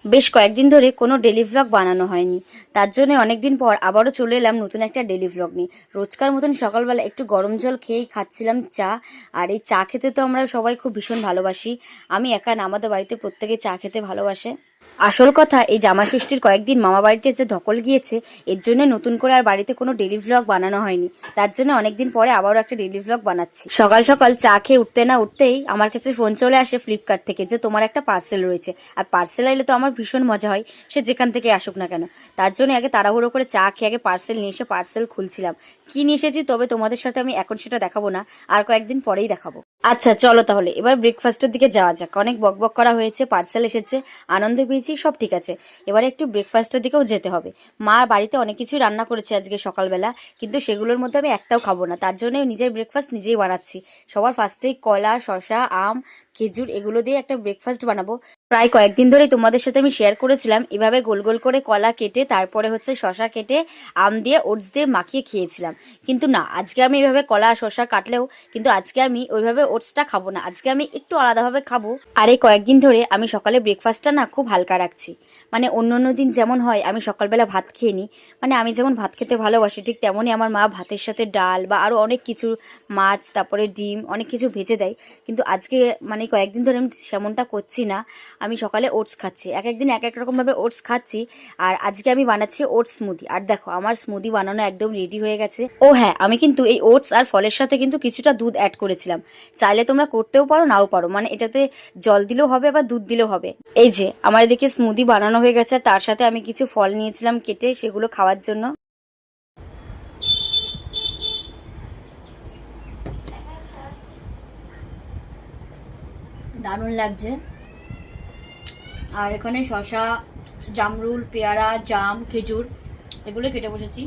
বেশ কয়েকদিন ধরে কোনো ডেলি ভ্লগ বানানো হয়নি, তার জন্য অনেকদিন পর আবারও চলে এলাম নতুন একটা ডেলি ভ্লগ নিয়ে। রোজকার মতন সকালবেলা একটু গরম জল খেয়েই খাচ্ছিলাম চা। আর এই চা খেতে তো আমরা সবাই খুব ভীষণ ভালোবাসি। আমি একা না, আমাদের বাড়িতে প্রত্যেকে চা খেতে ভালোবাসে। আসল কথা, এই জামা ষষ্ঠীর কয়েকদিন মামা বাড়িতে যে ধকল গিয়েছে, এর জন্য নতুন করে আর বাড়িতে কোনো ডেলি ভ্লগ বানানো হয়নি। তার জন্য অনেকদিন পরে আবারও একটা ডেলি ভ্লগ বানাচ্ছি। সকাল সকাল চা খেয়ে উঠতে না উঠতেই আমার কাছে ফোন চলে আসে ফ্লিপকার্ট থেকে যে তোমার একটা পার্সেল রয়েছে। আর পার্সেল আইলে তো আমার ভীষণ মজা হয়, সে যেখান থেকে আসুক না কেন। তার জন্য আগে তাড়াহুড়ো করে চা খেয়ে আগে পার্সেল নিয়ে এসে পার্সেল খুলছিলাম। কি নিয়ে এসেছি তবে তোমাদের সাথে আমি এখন সেটা দেখাবো না, আর কয়েকদিন পরেই দেখাবো। আচ্ছা চলো তাহলে এবার ব্রেকফাস্টের দিকে যাওয়া যাক। অনেক বকবক করা হয়েছে, পার্সেল এসেছে, আনন্দ পেয়েছি, সব ঠিক আছে। এবারে একটু ব্রেকফাস্টের দিকেও যেতে হবে। মা বাড়িতে অনেক কিছুই রান্না করেছে আজকে সকালবেলা, কিন্তু সেগুলোর মধ্যে আমি একটাও খাবো না। তার জন্য নিজের ব্রেকফাস্ট নিজেই বানাচ্ছি। সবার ফার্স্টেই কলা, শসা, আম, খেজুর এগুলো দিয়ে একটা ব্রেকফাস্ট বানাবো। প্রায় কয়েকদিন ধরেই তোমাদের সাথে আমি শেয়ার করেছিলাম এভাবে গোল গোল করে কলা কেটে, তারপরে হচ্ছে শসা কেটে, আম দিয়ে ওটস দিয়ে মাখিয়ে খেয়েছিলাম। কিন্তু না, আজকে আমি এইভাবে কলা শসা কাটলেও কিন্তু আজকে আমি ওইভাবে ওটসটা খাবো না। আজকে আমি একটু আলাদাভাবে খাবো। আর এই কয়েকদিন ধরে আমি সকালে ব্রেকফাস্টটা না খুব হালকা রাখছি। মানে অন্য অন্য দিন যেমন হয় আমি সকালবেলা ভাত খেয়ে নিই, মানে আমি যেমন ভাত খেতে ভালোবাসি ঠিক তেমনই আমার মা ভাতের সাথে ডাল বা আরও অনেক কিছু, মাছ, তারপরে ডিম, অনেক কিছু ভেজে দেয়। কিন্তু আজকে মানে কয়েকদিন ধরে আমি সেমনটা করছি না। আমি সকালে ওটস খাচ্ছি, এক একদিন এক এক রকমভাবে ওটস খাচ্ছি। আর আজকে আমি বানাচ্ছি ওটস স্মুদি। আর দেখো আমার স্মুদি বানানো একদম রেডি হয়ে গেছে। ও হ্যাঁ, আমি কিন্তু এই ওটস আর ফলের সাথে কিন্তু কিছুটা দুধ অ্যাড করেছিলাম। চাইলে তোমরা করতেও পারো, নাও পারো, মানে এটাতে জল দিলেও হবে আবার দুধ দিলেও হবে। এই যে আমার এদিকে স্মুদি বানানো হয়ে গেছে, তার সাথে আমি কিছু ফল নিয়েছিলাম কেটে সেগুলো খাওয়ার জন্য। দারুণ লাগছে। আর এখানে শসা, জামরুল, পেয়ারা, জাম, খেজুর এগুলো কেটে বসেছি।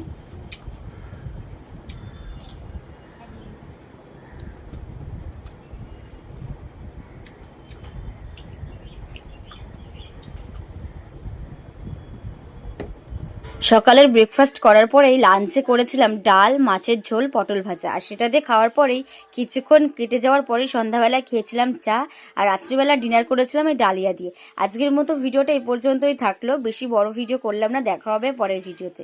সকালের ব্রেকফাস্ট করার পরেই লাঞ্চে করেছিলাম ডাল, মাছের ঝোল, পটল ভাজা। আর সেটা দিয়ে খাওয়ার পরেই কিছুক্ষণ কেটে যাওয়ার পরেই সন্ধ্যাবেলায় খেয়েছিলাম চা। আর রাত্রিবেলা ডিনার করেছিলাম এই ডালিয়া দিয়ে। আজকের মতো ভিডিওটা এই পর্যন্তই থাকলো, বেশি বড় ভিডিও করলাম না। দেখা হবে পরের ভিডিওতে।